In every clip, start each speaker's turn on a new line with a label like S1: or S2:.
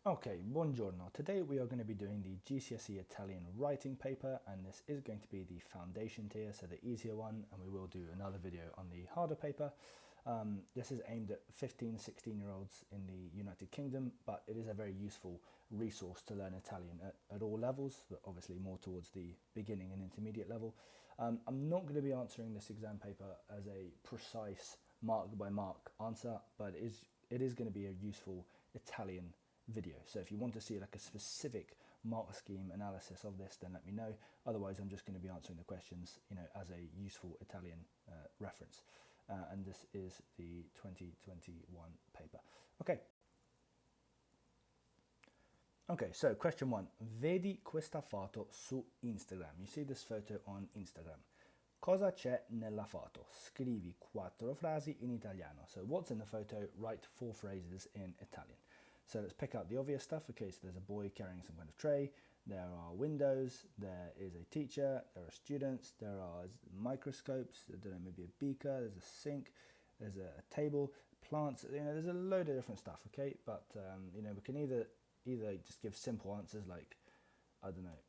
S1: Okay, buongiorno. Today we are going to be doing the GCSE Italian writing paper, and this is going to be the foundation tier, so the easier one, and we will do another video on the harder paper. This is aimed at 15, 16-year-olds in the United Kingdom, but it is a very useful resource to learn Italian at all levels, but obviously more towards the beginning and intermediate level. I'm not going to be answering this exam paper as a precise mark by mark answer, but it is going to be a useful Italian video. So if you want to see like a specific mark scheme analysis of this, then let me know. Otherwise, I'm just going to be answering the questions, as a useful Italian reference. And this is the 2021 paper. Okay, so question one. Vedi questa foto su Instagram. You see this photo on Instagram. Cosa c'è nella foto? Scrivi 4 frasi in italiano. So what's in the photo? Write 4 phrases in Italian. So let's pick out the obvious stuff. Okay, so there's a boy carrying some kind of tray. There are windows. There is a teacher. There are students. There are microscopes. I don't know, maybe a beaker. There's a sink. There's a table. Plants. There's a load of different stuff. Okay, but we can either just give simple answers like, I don't know,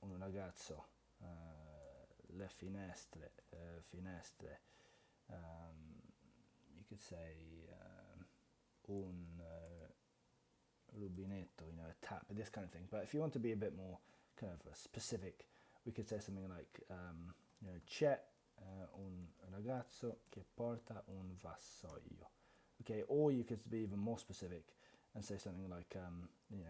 S1: un ragazzo, le finestre. You could say un rubinetto, a tap, this kind of thing. But if you want to be a bit more kind of specific, we could say something like, c'è un ragazzo che porta un vassoio. Okay, or you could be even more specific and say something like,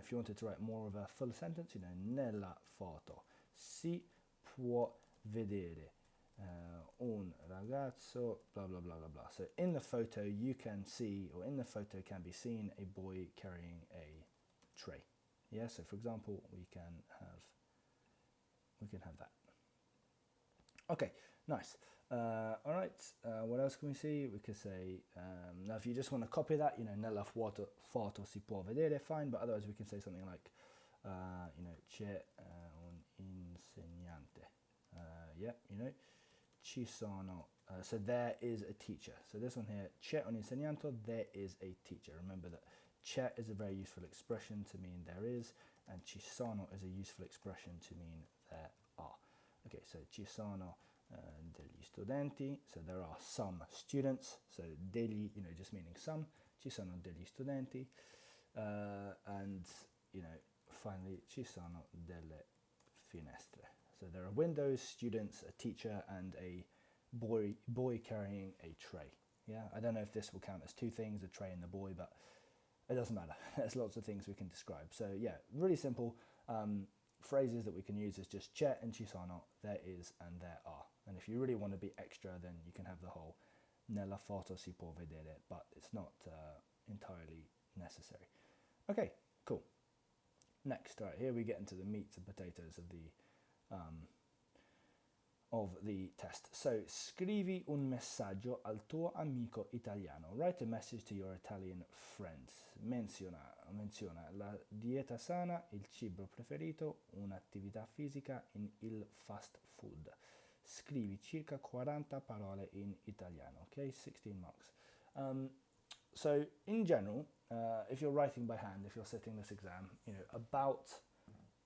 S1: if you wanted to write more of a full sentence, nella foto si può vedere un ragazzo, blah, blah, blah, blah, blah. So in the photo you can see, or in the photo can be seen, a boy carrying a tray. Yeah, so for example, we can have that. Okay, nice. All right, what else can we see? We could say, now if you just want to copy that, nella foto si può vedere, fine, but otherwise we can say something like, c'è un insegnante. Ci sono, so there is a teacher. So this one here, c'è un insegnante, there is a teacher. Remember that c'è is a very useful expression to mean there is, and ci sono is a useful expression to mean there are. Okay, so ci sono degli studenti, so there are some students. So degli, just meaning some. Ci sono degli studenti, and finally ci sono delle finestre. So there are windows, students, a teacher, and a boy carrying a tray. Yeah, I don't know if this will count as 2 things, a tray and the boy, but it doesn't matter. There's lots of things we can describe. So yeah, really simple. Phrases that we can use is just c'è and ci sono, there is and there are. And if you really want to be extra, then you can have the whole nella foto si può vedere, but it's not entirely necessary. Okay, cool. Next, all right, here we get into the meat and potatoes of the test. So, scrivi un messaggio al tuo amico italiano. Write a message to your Italian friends. Menziona la dieta sana, il cibo preferito, un'attività fisica in il fast food. Scrivi circa 40 parole in italiano. Okay, 16 marks. So, in general, if you're writing by hand, if you're sitting this exam, about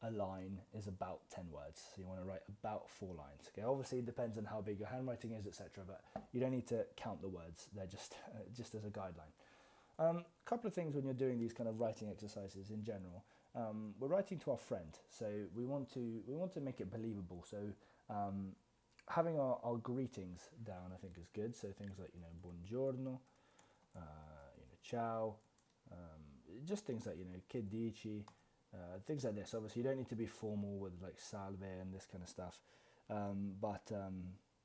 S1: a line is about 10 words. So you want to write about 4 lines. Okay, obviously it depends on how big your handwriting is, etc. But you don't need to count the words. They're just as a guideline. A couple of things when you're doing these kind of writing exercises in general. We're writing to our friend, so we want to make it believable. So having our greetings down, I think, is good. So things like buongiorno, ciao, just things like che dici. Things like this. Obviously, you don't need to be formal with like salve and this kind of stuff, but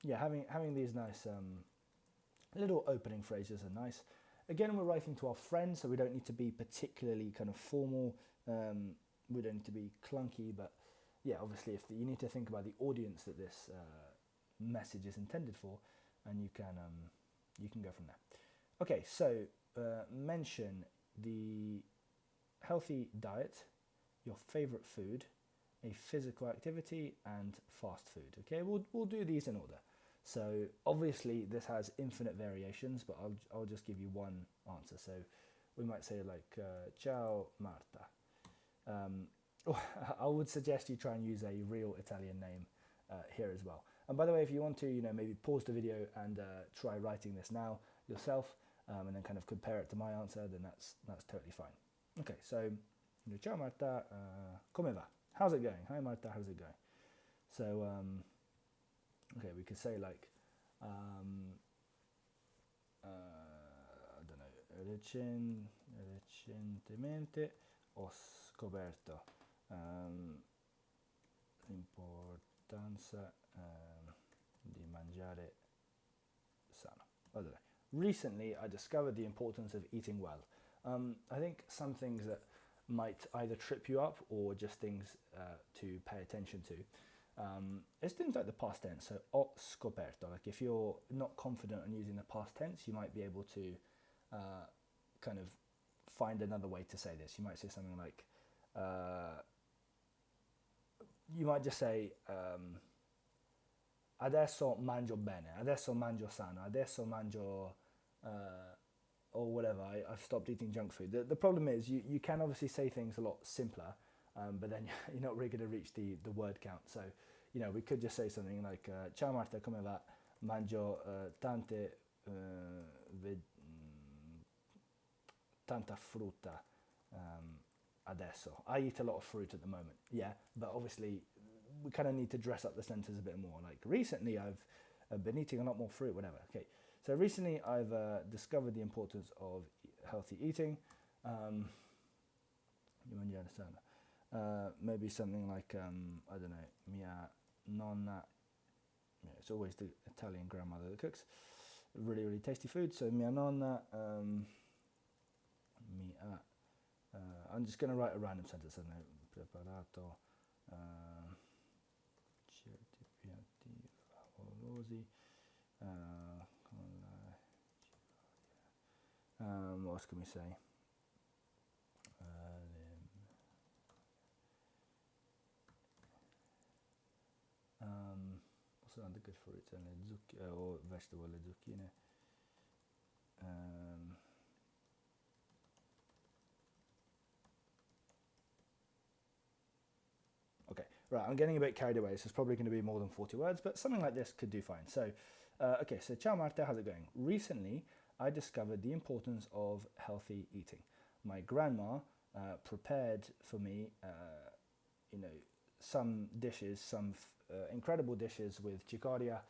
S1: yeah, having these nice little opening phrases are nice. Again, we're writing to our friends, so we don't need to be particularly kind of formal. We don't need to be clunky, but yeah, obviously, you need to think about the audience that this message is intended for, and you can go from there. Okay, so mention the healthy diet, your favorite food, a physical activity, and fast food. Okay, we'll do these in order. So obviously this has infinite variations, but I'll just give you one answer. So we might say like ciao Marta, I would suggest you try and use a real Italian name here as well. And by the way, if you want to, maybe pause the video and try writing this now yourself, and then kind of compare it to my answer, then that's totally fine. Okay, so ciao Marta, come va? How's it going? Hi Marta, how's it going? So okay, we could say like I don't know, recentemente ho scoperto l'importanza di mangiare sano. Allora, recently I discovered the importance of eating well. I think some things that might either trip you up or just things to pay attention to. It's things like the past tense, so ho scoperto. Like if you're not confident on using the past tense, you might be able to kind of find another way to say this. You might say something like, you might just say, adesso mangio bene, adesso mangio sano, adesso mangio, or whatever, I've stopped eating junk food. The problem is you can obviously say things a lot simpler, but then you're not really going to reach the word count. So, we could just say something like, ciao Marta, come va? Mangio tanta frutta adesso. I eat a lot of fruit at the moment. Yeah, but obviously we kind of need to dress up the sentence a bit more. Like recently I've been eating a lot more fruit, whatever. Okay, so recently I've discovered the importance of healthy eating. Maybe something like, I don't know, mia nonna, it's always the Italian grandmother that cooks really, really tasty food. So mia nonna, I'm just going to write a random sentence. I don't know, preparato certi piatti favolosi con la what else can we say? What's another good fruit? Or vegetable, le zucchine. Okay, right, I'm getting a bit carried away, so it's probably going to be more than 40 words, but something like this could do fine. So, okay, so ciao Marta, how's it going? Recently, I discovered the importance of healthy eating. My grandma prepared for me, some dishes, some incredible dishes with cicoria,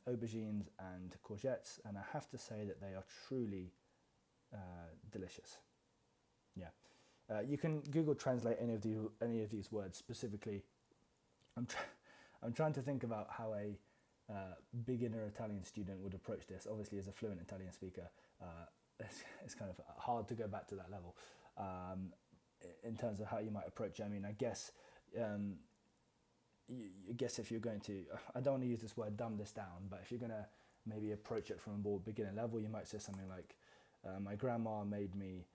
S1: aubergines and courgettes, and I have to say that they are truly delicious. Yeah. You can Google Translate any of these words specifically. I'm trying to think about how a beginner Italian student would approach this. Obviously, as a fluent Italian speaker, it's kind of hard to go back to that level in terms of how you might approach it. I mean, I guess if you're going to, I don't want to use this word dumb this down, but if you're going to maybe approach it from a more beginner level, you might say something like, my grandma made me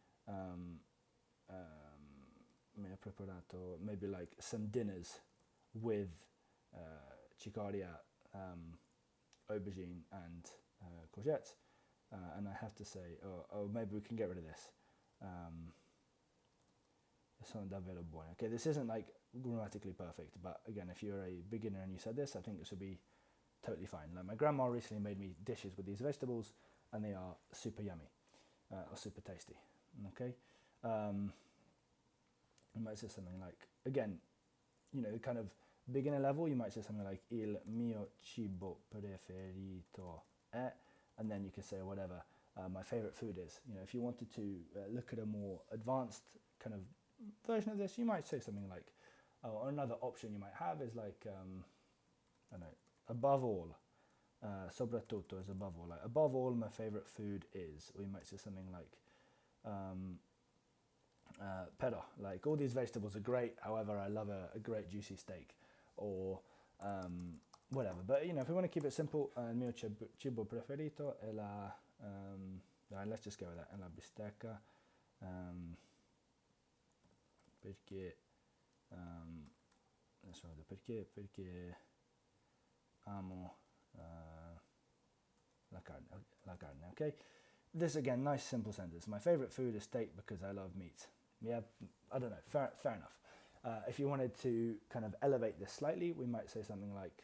S1: mi ha preparato maybe like some dinners with cicoria, aubergine and courgettes, and I have to say, oh, maybe we can get rid of this. Sono davvero buone. Okay, this isn't like grammatically perfect, but again, if you're a beginner and you said this, I think this would be totally fine. Like my grandma recently made me dishes with these vegetables, and they are super yummy, or super tasty. Okay. You might say something like, again, kind of beginner level, you might say something like il mio cibo preferito è, and then you can say whatever my favorite food is. If you wanted to look at a more advanced kind of version of this, you might say something like, or another option you might have is like, I don't know, above all, soprattutto is above all. Like above all, my favorite food is, or you might say something like, però, like all these vegetables are great, however I love a great juicy steak, or whatever. But if we want to keep it simple, il mio cibo preferito è la let's just go with that, è la bistecca, perché perché amo la carne, okay? This again, nice simple sentence. My favorite food is steak because I love meat. Yeah, I don't know. Fair enough. If you wanted to kind of elevate this slightly, we might say something like,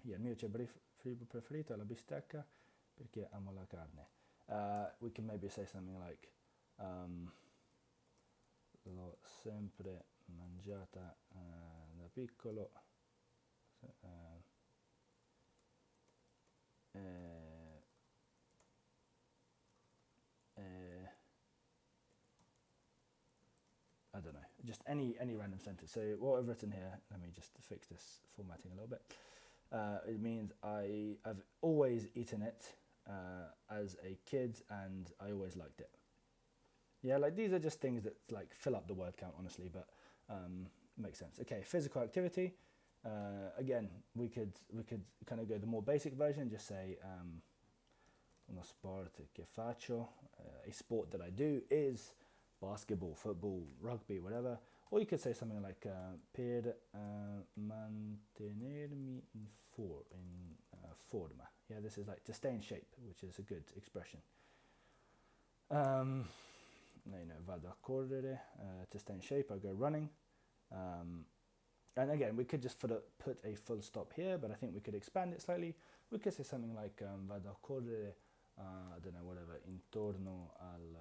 S1: yeah, il mio cibo preferito è la bistecca perché amo la carne. We can maybe say something like, l'ho sempre mangiata da piccolo. Eh, eh, I don't know, just any random sentence. So what I've written here, let me just fix this formatting a little bit. It means I've always eaten it as a kid and I always liked it. Yeah, like these are just things that like fill up the word count, honestly, but makes sense. Okay, physical activity. Again, we could kind of go the more basic version, just say uno sport che faccio, a sport that I do is basketball, football, rugby, whatever. Or you could say something like per mantenermi in forma. Yeah, this is like to stay in shape, which is a good expression. Vado a correre, to stay in shape, I go running. And again, we could just put a full stop here, but I think we could expand it slightly. We could say something like vado a correre, I don't know, whatever, intorno al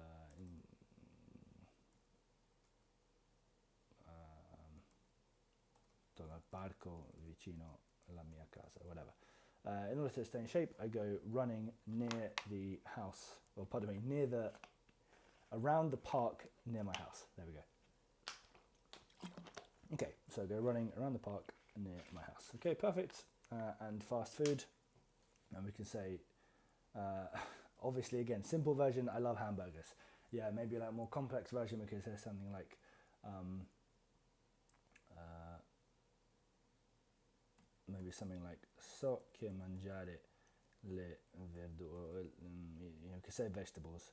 S1: parco vicino alla mia casa, whatever. In order to stay in shape, I go running near the house, or pardon me, around the park near my house. There we go. Okay, so go running around the park near my house. Okay, perfect. And fast food, and we can say, obviously again, simple version, I love hamburgers. Yeah, maybe like more complex version, we could say something like, maybe something like, so che mangiare le verdure, you could say vegetables.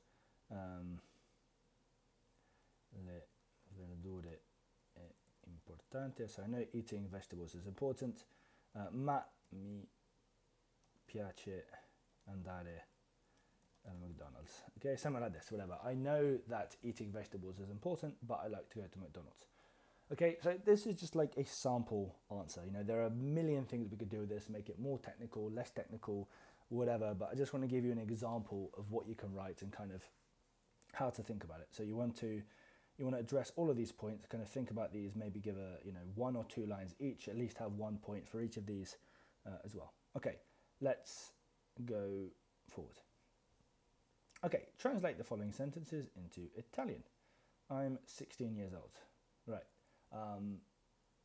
S1: Le verdure è importante, so I know eating vegetables is important, ma mi piace andare al McDonald's. Okay, something like this, whatever. I know that eating vegetables is important, but I like to go to McDonald's. Okay, so this is just like a sample answer. You know, there are a million things we could do with this, make it more technical, less technical, whatever, but I just want to give you an example of what you can write and kind of how to think about it. So you want to address all of these points, kind of think about these, maybe give one or two lines each, at least have 1 point for each of these as well. Okay, let's go forward. Okay, translate the following sentences into Italian. I'm 16 years old. Right.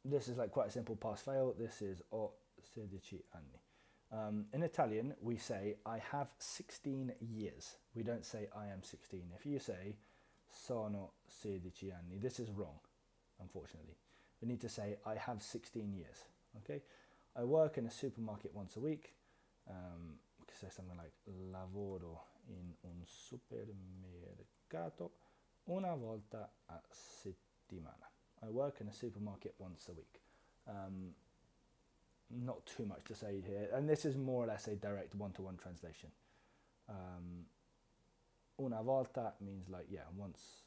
S1: This is like quite a simple pass-fail. This is ho 16 anni. In Italian, we say I have 16 years. We don't say I am 16. If you say sono 16 anni, this is wrong, unfortunately. We need to say I have 16 years. Okay. I work in a supermarket once a week. We can say something like lavoro in un supermercato una volta a settimana. I work in a supermarket once a week. Not too much to say here, and this is more or less a direct one-to-one translation. Una volta means like, yeah, once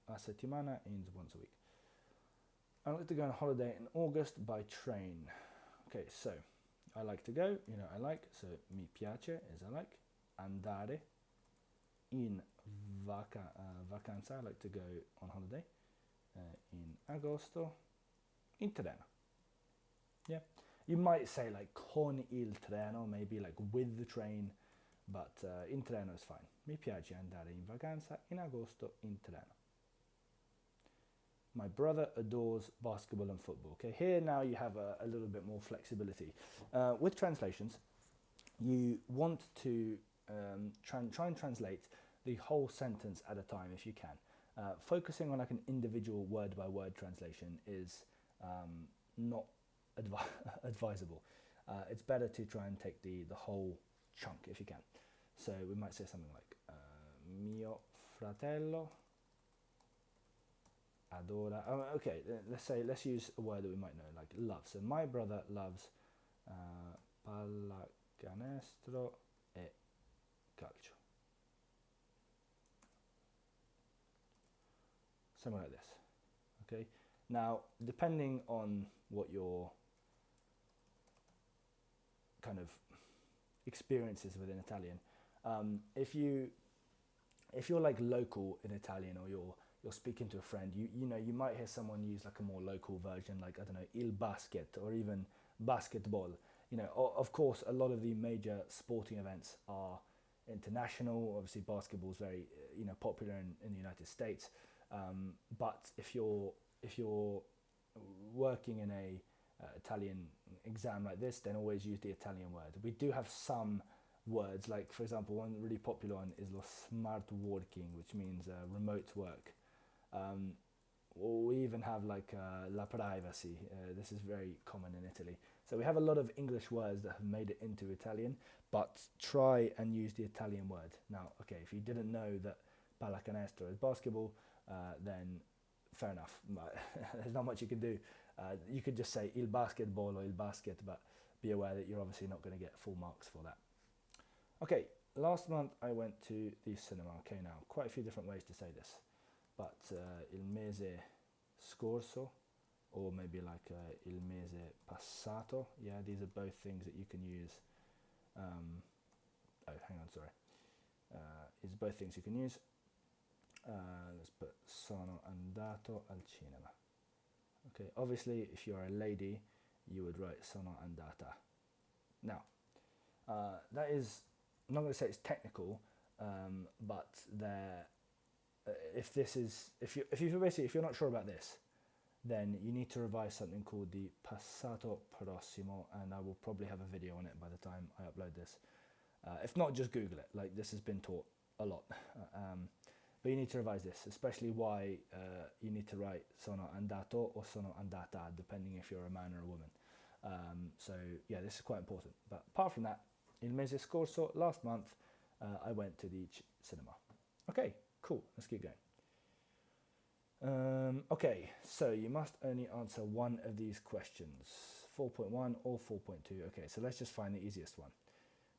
S1: a settimana means once a week. I like to go on holiday in August by train. Okay, so I like to go, I like, so mi piace is I like. Andare in vacanza, I like to go on holiday. In agosto, in treno. Yeah, you might say like con il treno, maybe like with the train, but in treno is fine. Mi piace andare in vacanza in agosto in treno. My brother adores basketball and football. Okay, here now you have a little bit more flexibility. With translations, you want to try and translate the whole sentence at a time if you can. Focusing on like an individual word-by-word translation is not advisable. It's better to try and take the whole chunk if you can. So we might say something like mio fratello adora. Okay, let's use a word that we might know, like love. So my brother loves pallacanestro e calcio. something like this. Okay, now depending on what your kind of experiences within Italian, if you're like local in Italian, or you're speaking to a friend, you know, you might hear someone use like a more local version, like, I don't know, il basket, or even basketball. You know, of course, a lot of the major sporting events are international. Obviously, basketball is very you know, popular in the United States. But if you're working in a Italian exam like this, then always use the Italian word. We do have some words, like for example, one really popular one is lo smart working, which means remote work. Or we even have like la privacy. This is very common in Italy. So we have a lot of English words that have made it into Italian, but try and use the Italian word. Now, okay, if you didn't know that pallacanestro is basketball, then fair enough. There's not much you can do. You could just say il basketball or il basket, but be aware that you're obviously not going to get full marks for that. Okay, last month I went to the cinema. Okay, now quite a few different ways to say this, but il mese scorso, or maybe like il mese passato. Yeah, these are both things that you can use. Oh, hang on, sorry. It's both things you can use. Let's put sono andato al cinema. Okay, obviously if you're a lady, you would write sono andata. Now, that is, I'm not going to say it's technical, but there, if you're not sure about this, then you need to revise something called the passato prossimo, and I will probably have a video on it by the time I upload this. If not, just Google it. Like, this has been taught a lot. But you need to revise this, especially why you need to write sono andato or sono andata, depending if you're a man or a woman. So yeah, this is quite important. But apart from that, il mese scorso, last month, I went to the cinema. Okay, cool. Let's keep going. Okay, so you must only answer one of these questions, 4.1 or 4.2. Okay, so let's just find the easiest one.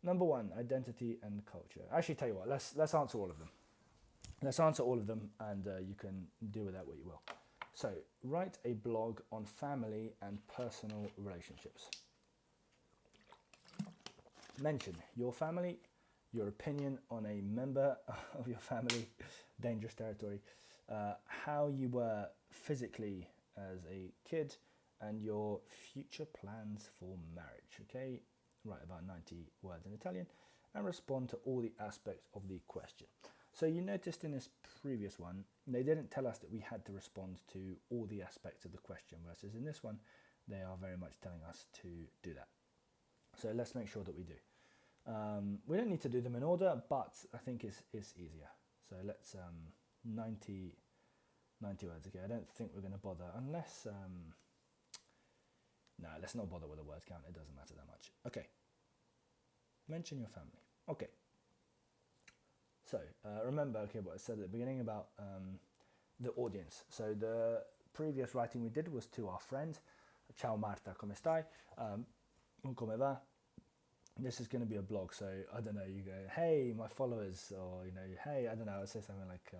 S1: Number 1, identity and culture. Actually, tell you what, let's answer all of them. Let's answer all of them, and you can do with that what you will. So, write a blog on family and personal relationships. Mention your family, your opinion on a member of your family, dangerous territory, how you were physically as a kid, and your future plans for marriage. Okay, write about 90 words in Italian, and respond to all the aspects of the question. So you noticed in this previous one, they didn't tell us that we had to respond to all the aspects of the question, versus in this one, they are very much telling us to do that. So let's make sure that we do. We don't need to do them in order, but I think it's easier. So let's 90 words. Okay, I don't think we're going to bother unless no, let's not bother with a word count. It doesn't matter that much. Okay. Mention your family. Okay. So remember, okay, what I said at the beginning about the audience. So the previous writing we did was to our friend. Ciao Marta, come stai? Come va? This is going to be a blog, so I don't know, you go, hey, my followers, or, you know, hey, I don't know, I'll say something like,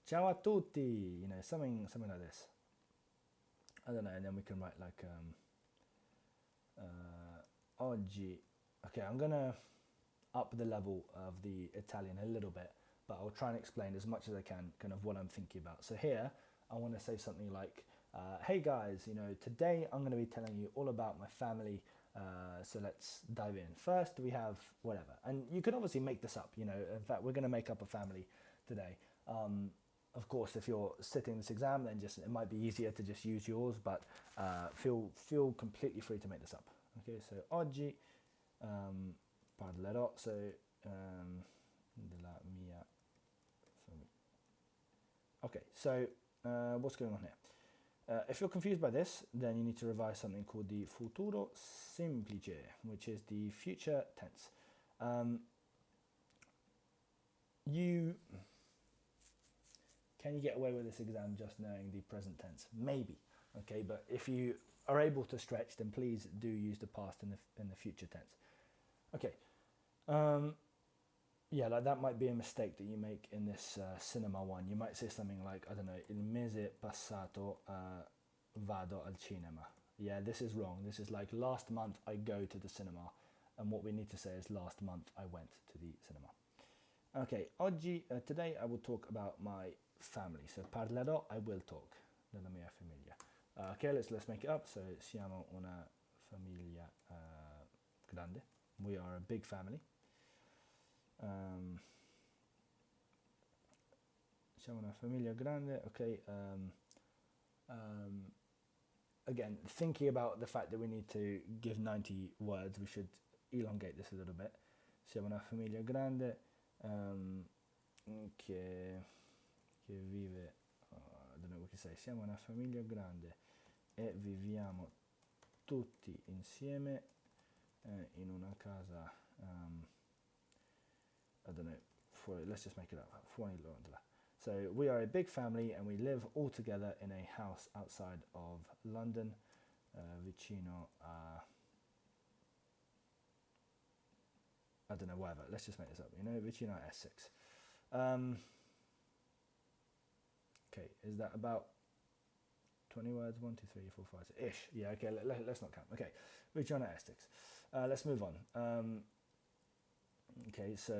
S1: ciao a tutti, you know, something like this. I don't know, and then we can write like, oggi. Okay, I'm going to up the level of the Italian a little bit, but I'll try and explain as much as I can kind of what I'm thinking about. So here, I want to say something like, hey guys, you know, today I'm going to be telling you all about my family. So let's dive in. First, we have whatever, and you can obviously make this up. You know, in fact, we're going to make up a family today. Of course, if you're sitting this exam, then just it might be easier to just use yours. But feel completely free to make this up. Okay, so oggi parlerò della mia famiglia. Okay, so what's going on here? If you're confused by this, then you need to revise something called the futuro semplice, which is the future tense. Can you get away with this exam just knowing the present tense? Maybe, okay, but if you are able to stretch, then please do use the past and the future tense. Okay, Yeah, like that might be a mistake that you make in this cinema one. You might say something like, I don't know, il mese passato vado al cinema. Yeah, this is wrong. This is like last month I go to the cinema. And what we need to say is last month I went to the cinema. Okay, today I will talk about my family. So parlerò, I will talk, della mia famiglia. Okay, let's make it up. So siamo una famiglia grande. We are a big family. Siamo una famiglia grande. Okay. Again, thinking about the fact that we need to give 90 words, we should elongate this a little bit. Siamo una famiglia grande che vive, I don't know what we can say. Siamo una famiglia grande e viviamo tutti insieme in una casa, I don't know, let's just make it up. Fuori Londra. So we are a big family and we live all together in a house outside of London, vicino a, I don't know, whatever. Let's just make this up. Vicino a Essex. Okay, is that about 20 words? 1, 2, 3, 4, 5, 6 ish. Yeah, okay, let's not count. Okay, vicino a Essex. Let's move on. Okay, so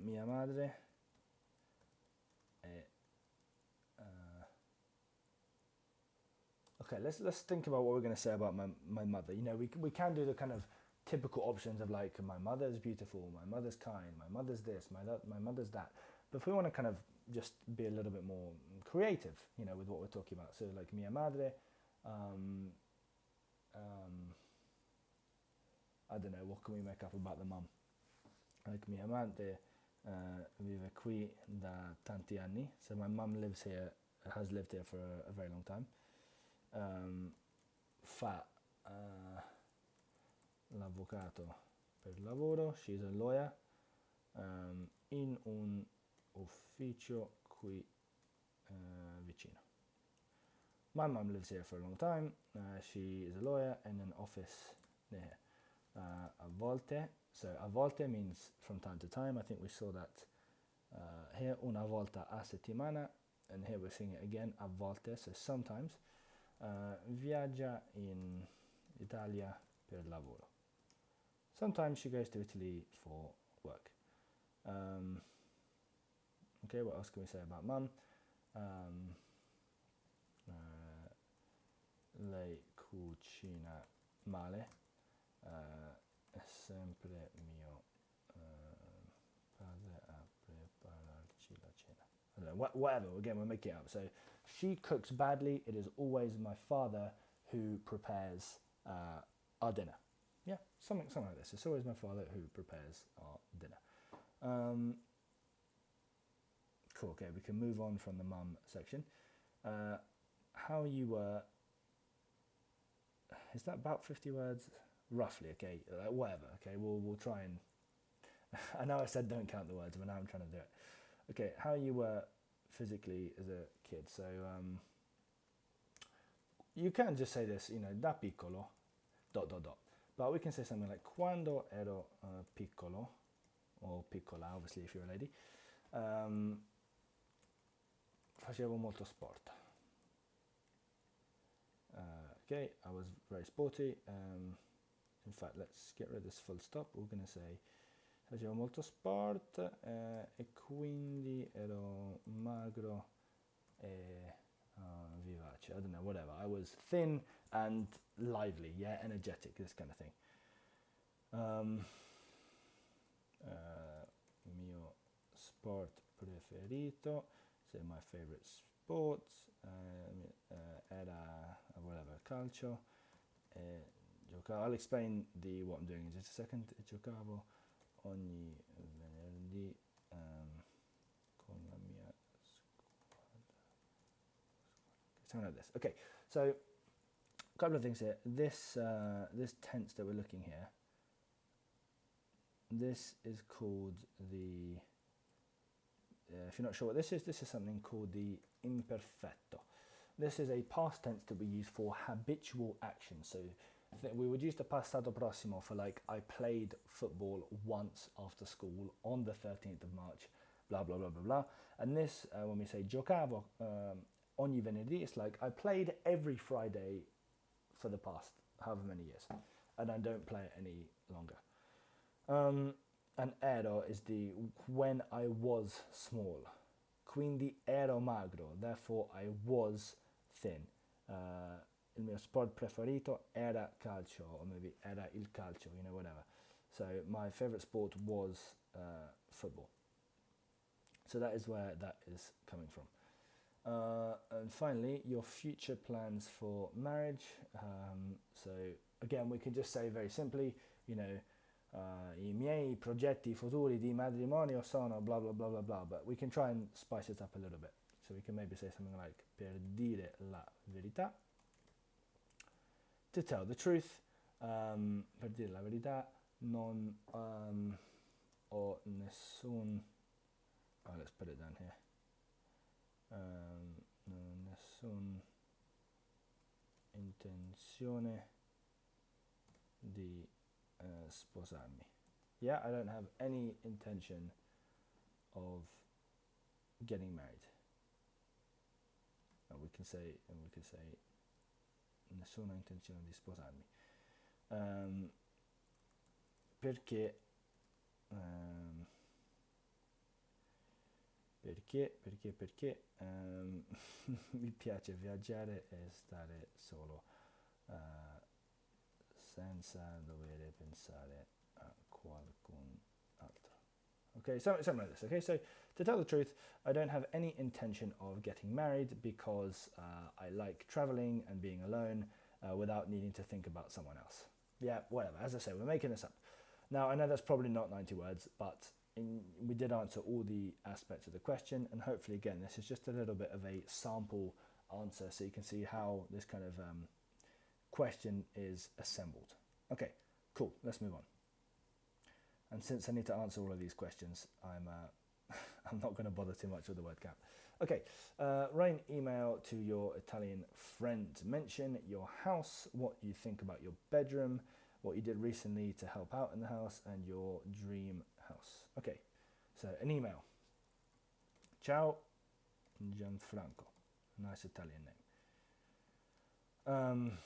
S1: mia madre è, okay, let's think about what we're going to say about my mother. We can do the kind of typical options of like my mother's beautiful, my mother's kind, my mother's this, my mother's that. But if we want to kind of just be a little bit more creative, with what we're talking about. So like mia madre, I don't know, what can we make up about the mum? Like mia madre vive qui da tanti anni. So my mum has lived here for a very long time. Fa l'avvocato per lavoro. She's a lawyer in un ufficio qui vicino. My mum lives here for a long time. She is a lawyer in an office near here. A volte, so a volte means from time to time. I think we saw that here, una volta a settimana, and here we're seeing it again, a volte, so sometimes. Viaggia in Italia per lavoro. Sometimes she goes to Italy for work. Okay, what else can we say about mum? Lei cucina male. È sempre mio padre a prepararci la cena. Whatever, again, we're making it up. So she cooks badly. It is always my father who prepares our dinner. Yeah, something like this. It's always my father who prepares our dinner. Cool, okay, we can move on from the mum section. How you were, is that about 50 words? Roughly, okay, whatever, okay, we'll try and, I know I said don't count the words, but now I'm trying to do it. Okay, how you were physically as a kid. So you can just say this, da piccolo, ... But we can say something like quando ero piccolo, or piccola, obviously if you're a lady, facevo molto sport. Okay, I was very sporty. In fact, let's get rid of this full stop. We're going to say facevo molto sport e quindi ero magro e vivace. I don't know, whatever. I was thin and lively, yeah, energetic, this kind of thing. Mio sport preferito, so my favorite sports, era whatever, calcio. I'll explain what I'm doing in just a second. Giocavo ogni venerdì con la mia squadra. Something like this. Okay, so a couple of things here. This tense that we're looking here, this is called the, if you're not sure what this is something called the imperfetto. This is a past tense that we use for habitual action. So we would use the passato prossimo for like I played football once after school on the 13th of March, blah blah blah blah blah. And this, when we say giocavo ogni venerdì, it's like I played every Friday for the past however many years, and I don't play it any longer. And ero is the when I was small. Quindi ero magro, therefore I was thin. Il mio sport preferito era calcio, or maybe era il calcio, whatever. So my favorite sport was football. So that is where that is coming from. And finally, your future plans for marriage. So again, we can just say very simply, I miei progetti futuri di matrimonio sono blah blah blah blah blah, but we can try and spice it up a little bit. So we can maybe say something like per dire la verità, to tell the truth, per dire la verità, non ho nessun, let's put it down here, nessun intenzione di sposarmi. Yeah, I don't have any intention of getting married. And we can say nessuna intenzione di sposarmi. Perché mi piace viaggiare e stare solo, senza dover pensare a qualcun altro. Okay, something like this. Okay, so to tell the truth, I don't have any intention of getting married because I like traveling and being alone without needing to think about someone else. Yeah, whatever. As I say, we're making this up. Now, I know that's probably not 90 words, but we did answer all the aspects of the question, and hopefully, again, this is just a little bit of a sample answer so you can see how this kind of question is assembled. Okay, cool. Let's move on. And since I need to answer all of these questions, I'm not going to bother too much with the word count. Okay, write an email to your Italian friend. Mention your house, what you think about your bedroom, what you did recently to help out in the house, and your dream house. Okay, so an email. Ciao, Gianfranco. Nice Italian name.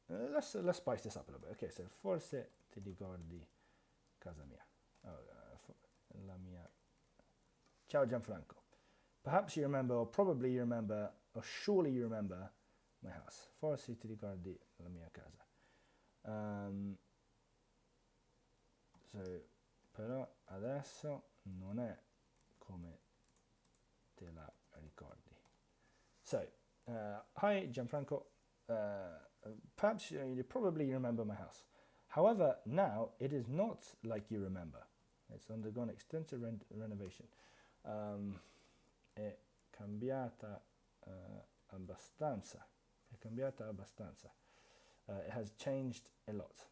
S1: Let's spice this up a little bit. Okay, so forse ti ricordi casa mia. La mia. Ciao Gianfranco. Perhaps you remember, or probably you remember, or surely you remember my house. Forse ti ricordi la mia casa. So, però adesso non è come te la ricordi. So, hi Gianfranco. Perhaps you probably remember my house. However, now it is not like you remember. It's undergone extensive renovation. È cambiata abbastanza. È cambiata abbastanza. It has changed a lot.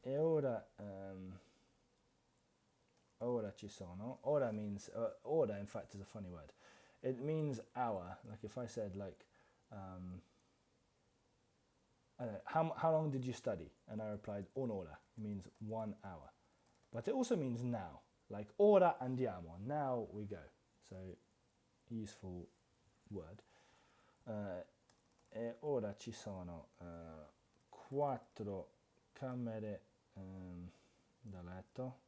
S1: E ora ci sono. Ora means ora, in fact, is a funny word. It means hour. Like if I said like I don't know, how long did you study? And I replied un'ora. It means 1 hour. But it also means now. Like ora andiamo. Now we go. So useful word. E ora ci sono 4 camere da letto,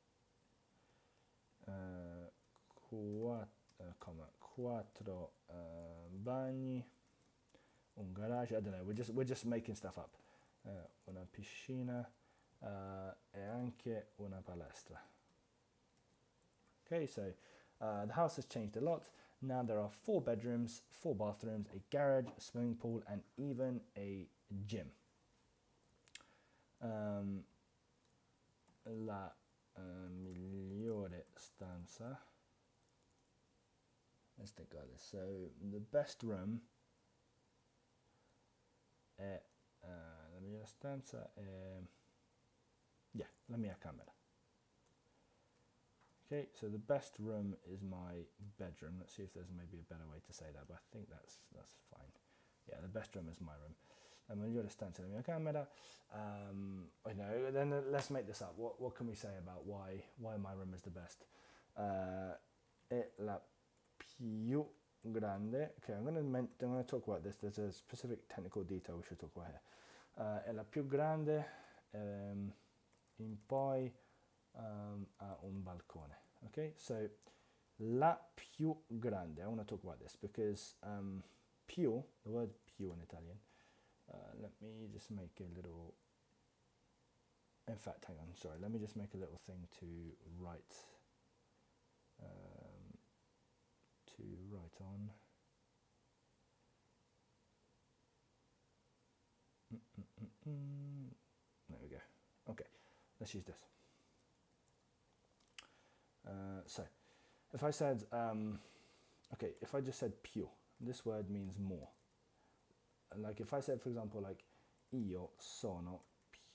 S1: 4 bagni, un garage. I don't know. We're just making stuff up. Una piscina e anche una palestra. Okay, so the house has changed a lot. Now there are 4 bedrooms, 4 bathrooms, a garage, a swimming pool, and even a gym. La migliore stanza. Let's think about this. So the best room è la migliore stanza è la mia camera. Okay, so the best room is my bedroom. Let's see if there's maybe a better way to say that, but I think that's fine. Yeah, the best room is my room. Migliore stanza della mia camera. Then let's make this up. What can we say about why my room is the best? È la più grande. Okay, I'm going to talk about this. There's a specific technical detail we should talk about here. È la più grande. In poi ha un balcone. Okay, so la più grande. I want to talk about this because più, the word più in Italian. Let me just make a little. In fact, hang on. Sorry. Let me just make a little thing to write. On. There we go. Okay, let's use this. So, if I said, if I just said più, this word means more. Like if I said, for example, like io sono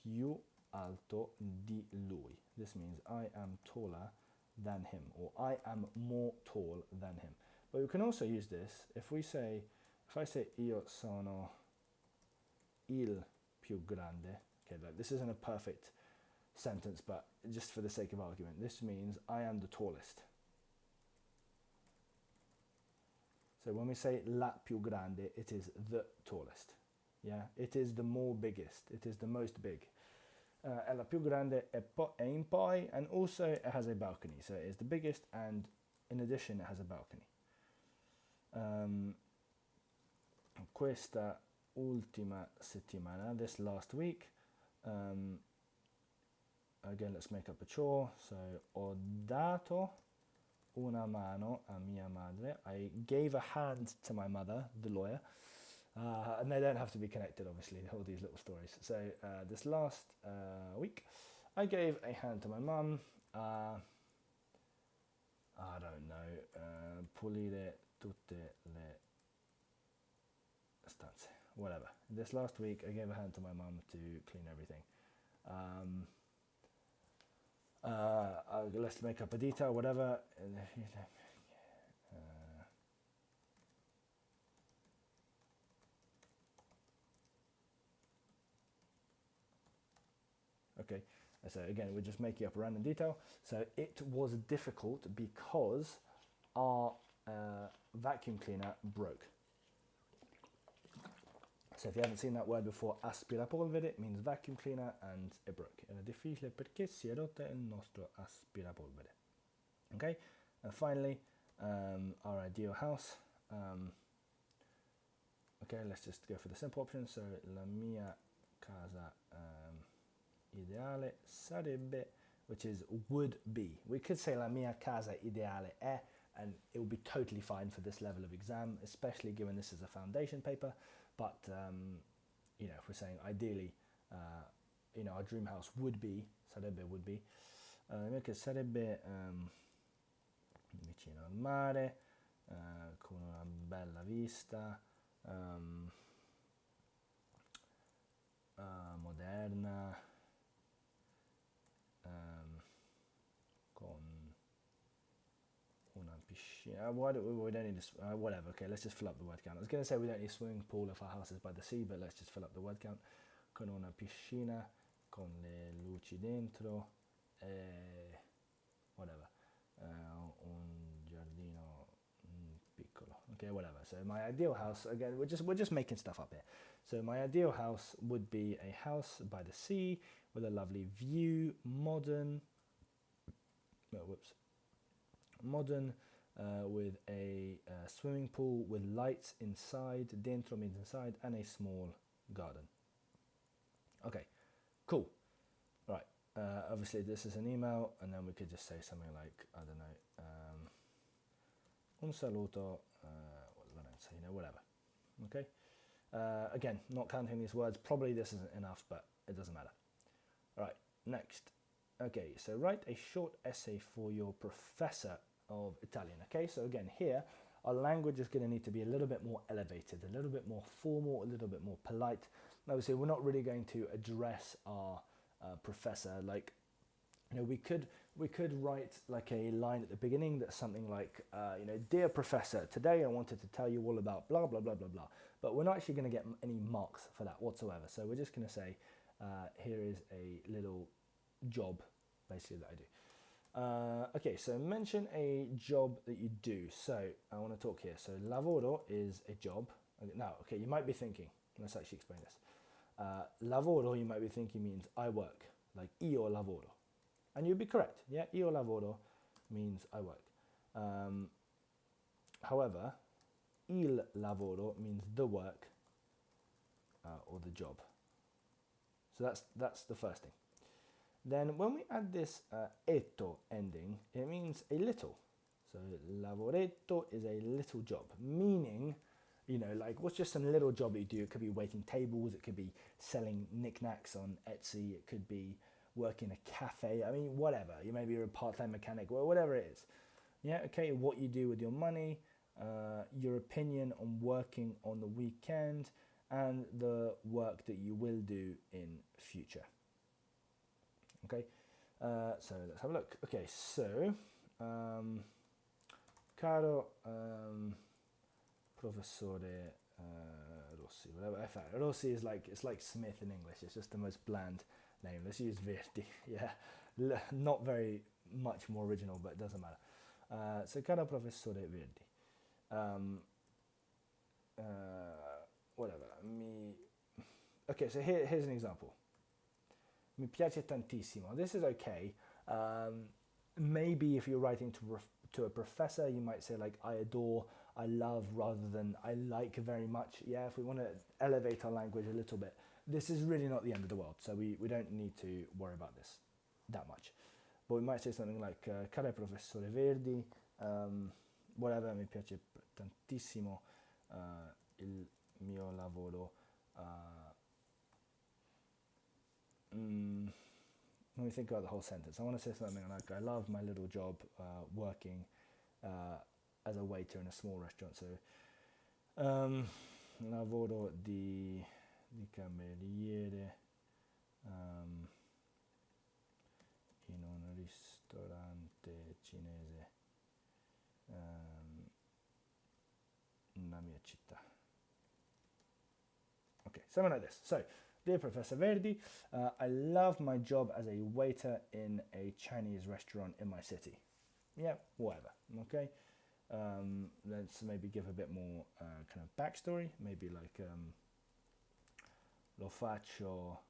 S1: più alto di lui. This means I am taller than him, or I am more tall than him. But we can also use this if I say io sono il più grande. Okay, like this isn't a perfect sentence, but just for the sake of argument, this means I am the tallest. So when we say la più grande, it is the tallest. Yeah, it is the more biggest. It is the most big. È la più grande è in poi, and also it has a balcony. So it is the biggest, and in addition, it has a balcony. Questa ultima settimana, this last week, again, let's make up a chore. So ho dato una mano a mia madre. I gave a hand to my mother, the lawyer. And they don't have to be connected, obviously, all these little stories. So this last week, I gave a hand to my mum. I don't know, pulire tutte le stanze, whatever. This last week, I gave a hand to my mum to clean everything. Let's make up a detail, whatever. Okay, so again, we're just making up a random detail. So it was difficult because our vacuum cleaner broke. So if you haven't seen that word before, aspirapolvere, it means vacuum cleaner, and it broke. Era difficile perché si è rotta il nostro aspirapolvere. Okay, and finally, our ideal house. Okay, let's just go for the simple option. So la mia casa ideale sarebbe, which is would be. We could say la mia casa ideale è, and it would be totally fine for this level of exam, especially given this is a foundation paper. But if we're saying ideally, our dream house would be, sarebbe would be, che sarebbe vicino al mare, con una bella vista, moderna, con una piscina. We don't need whatever. Okay, let's just fill up the word count. I was going to say we don't need a swimming pool if our house is by the sea, but let's just fill up the word count. Con una piscina, con le luci dentro, whatever. Un giardino piccolo. Okay, whatever. So my ideal house, again, we're just making stuff up here. So my ideal house would be a house by the sea with a lovely view, modern, with a swimming pool with lights inside, dentro means inside, and a small garden. Okay, cool. Right, obviously this is an email, and then we could just say something like, I don't know, un saluto, Lorenzo, whatever. Okay, again, not counting these words, probably this isn't enough, but it doesn't matter. All right, next. Okay, so write a short essay for your professor of Italian. Okay, so again, here, our language is going to need to be a little bit more elevated, a little bit more formal, a little bit more polite. Obviously, we're not really going to address our professor like, we could We could write like a line at the beginning that's something like, dear professor, today I wanted to tell you all about blah, blah, blah, blah, blah. But we're not actually going to get any marks for that whatsoever. So we're just going to say, here is a little job, basically, that I do. Okay, so mention a job that you do. So I want to talk here. So lavoro is a job. Now, okay, you might be thinking, let's actually explain this. Lavoro, you might be thinking, means I work, like io lavoro. And you'd be correct. Yeah, io lavoro means I work. However, il lavoro means the work or the job. So that's the first thing. Then when we add this etto ending, it means a little. So lavoretto is a little job, meaning, like what's just some little job that you do? It could be waiting tables, it could be selling knickknacks on Etsy, it could be working a cafe, I mean, whatever. Maybe you're a part-time mechanic, or whatever it is. Yeah, okay, what you do with your money, your opinion on working on the weekend, and the work that you will do in future. Okay, so let's have a look. Okay, so, caro professore Rossi, whatever. Rossi is like, it's like Smith in English. It's just the most bland name. Let's use Verdi. Yeah, not very much more original, but it doesn't matter. So caro professore Verdi. Whatever. Okay, so here's an example. Mi piace tantissimo. This is okay. Maybe if you're writing to a professor, you might say like I adore, I love, rather than I like very much. Yeah, if we want to elevate our language a little bit, this is really not the end of the world. So we don't need to worry about this that much. But we might say something like caro professore Verdi, whatever, mi piace tantissimo il mio lavoro. Let me think about the whole sentence. I want to say something like, I love my little job working as a waiter in a small restaurant. So, lavoro di cameriere in un ristorante cinese nella mia città. Okay, something like this. So, dear Professor Verdi, I love my job as a waiter in a Chinese restaurant in my city. Yeah, whatever, okay? Let's maybe give a bit more kind of backstory. Maybe like, lo faccio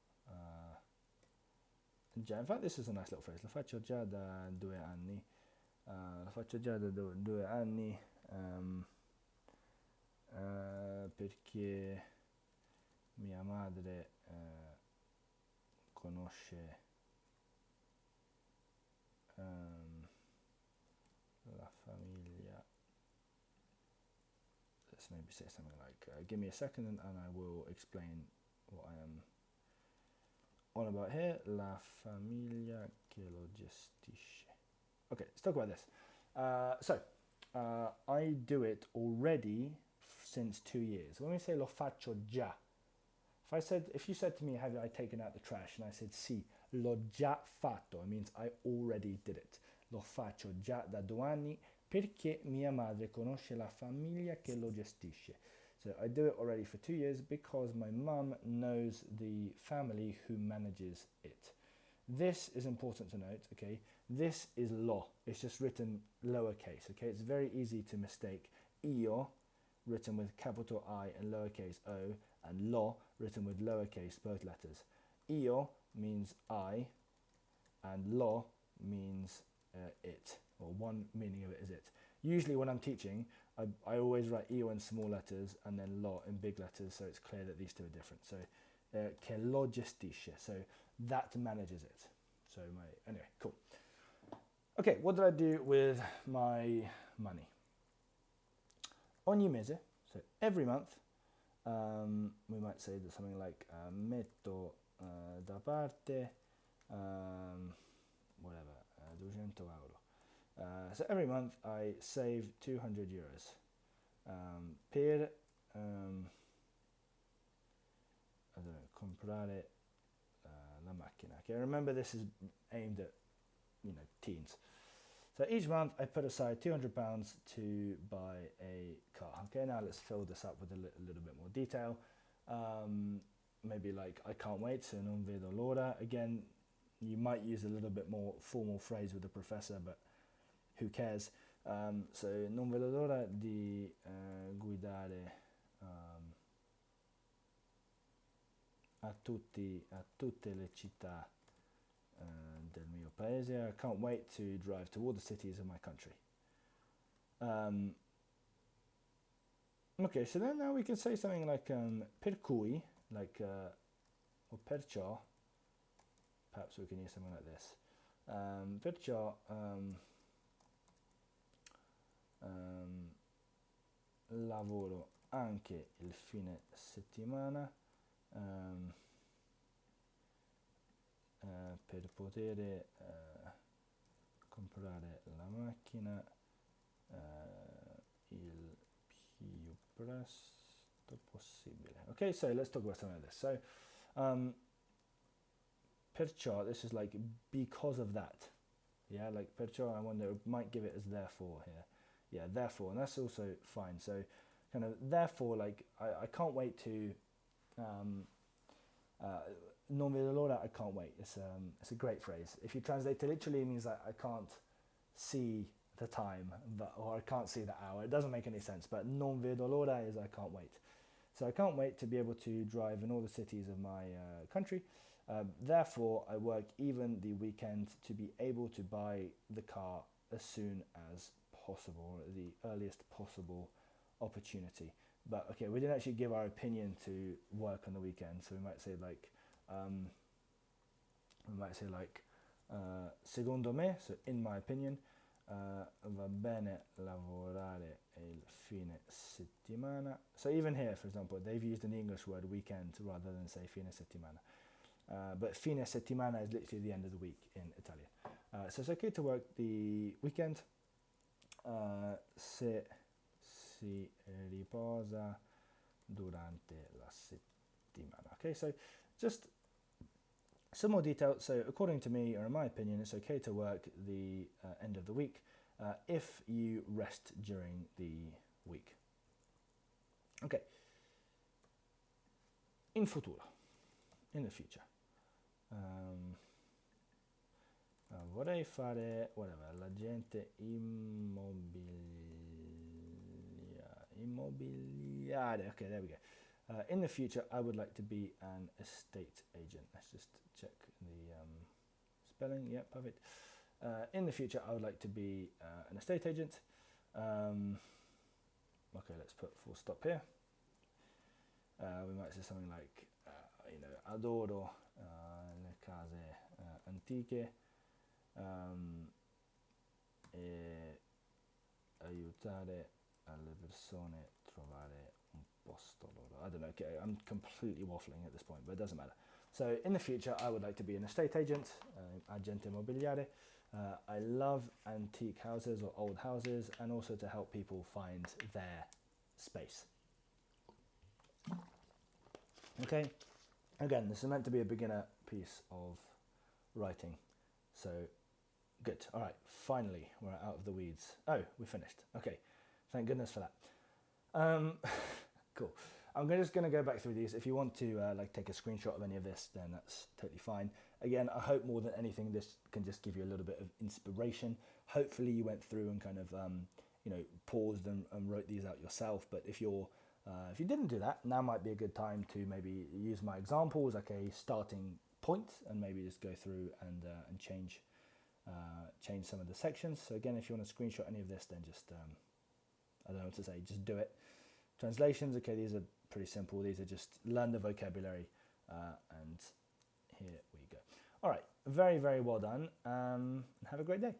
S1: già, in fact this is a nice little phrase, lo faccio già da 2 anni. Lo faccio già da 2 anni perché mia madre conosce la famiglia. Let's maybe say something like, give me a second and I will explain what I am on about here. La famiglia che lo gestisce. Okay, let's talk about this. I do it already since 2 years. When we say lo faccio già, if you said to me, have I taken out the trash? And I said, sì, l'ho già fatto. It means I already did it. Lo faccio già da 2 anni perché mia madre conosce la famiglia che lo gestisce. So I do it already for 2 years because my mum knows the family who manages it. This is important to note, okay? This is lo. It's just written lowercase, okay? It's very easy to mistake io, written with capital I and lowercase o, and lo, written with lowercase both letters. Io means I, and lo means it, or one meaning of it is it. Usually when I'm teaching, I always write io in small letters and then lo in big letters, so it's clear that these two are different. So, che lo gestisce, so that manages it. So anyway, cool. Okay, what did I do with my money? Ogni mese, so every month, we might say that something like metto da parte whatever, 200 euro. So every month I save 200 euros per I don't know, comprare la macchina. Okay, remember this is aimed at teens. So each month I put aside £200 to buy a car. Okay, now let's fill this up with a little bit more detail. Maybe like I can't wait, so non vedo l'ora. Again, you might use a little bit more formal phrase with the professor, but who cares? So non vedo l'ora di guidare a tutte le città del mio paese. I can't wait to drive to all the cities of my country. Okay, so then now we can say something like per cui, like or perciò. Perhaps we can use something like this. Perciò lavoro anche il fine settimana per poter comprare la macchina il più presto possibile. Okay, so let's talk about something like this. So perciò, this is like because of that. Yeah, like perciò, I wonder, might give it as therefore here. Yeah, therefore, and that's also fine. So kind of therefore, like I can't wait to non vedo l'ora, I can't wait. It's a great phrase. If you translate it literally, it means that I can't see the time, or I can't see the hour. It doesn't make any sense, but non vedo l'ora is I can't wait. So I can't wait to be able to drive in all the cities of my country. Therefore, I work even the weekend to be able to buy the car as soon as possible, or the earliest possible opportunity. But okay, we didn't actually give our opinion to work on the weekend, so we might say like secondo me, so in my opinion, va bene lavorare il fine settimana. So even here, for example, they've used an English word weekend rather than say fine settimana. But fine settimana is literally the end of the week in Italian. So it's okay to work the weekend se si riposa durante la settimana. Okay, so just some more detail. So according to me, or in my opinion, it's okay to work the end of the week if you rest during the week. Okay. In futuro, in the future. Vorrei fare whatever, l'agente immobiliare. Okay, there we go. In the future, I would like to be an estate agent. Let's just check the spelling. Yeah, perfect. In the future, I would like to be an estate agent. Okay, let's put full stop here. We might say something like, adoro le case antiche e aiutare alle persone trovare un posto loro. I don't know, okay, I'm completely waffling at this point, but it doesn't matter. So in the future, I would like to be an estate agent, agente immobiliare. I love antique houses or old houses, and also to help people find their space. Okay, again, this is meant to be a beginner piece of writing, so good. All right, finally, we're out of the weeds. Oh, we finished. Okay, thank goodness for that. Cool. I'm just going to go back through these. If you want to take a screenshot of any of this, then that's totally fine. Again, I hope more than anything, this can just give you a little bit of inspiration. Hopefully you went through and kind of, paused and wrote these out yourself. But if you didn't do that, now might be a good time to maybe use my examples like a starting point, and maybe just go through and change some of the sections. So again, if you want to screenshot any of this, then just, I don't know what to say, just do it. Translations, okay, these are pretty simple. These are just learn the vocabulary, and here we go. All right, very, very well done. Have a great day.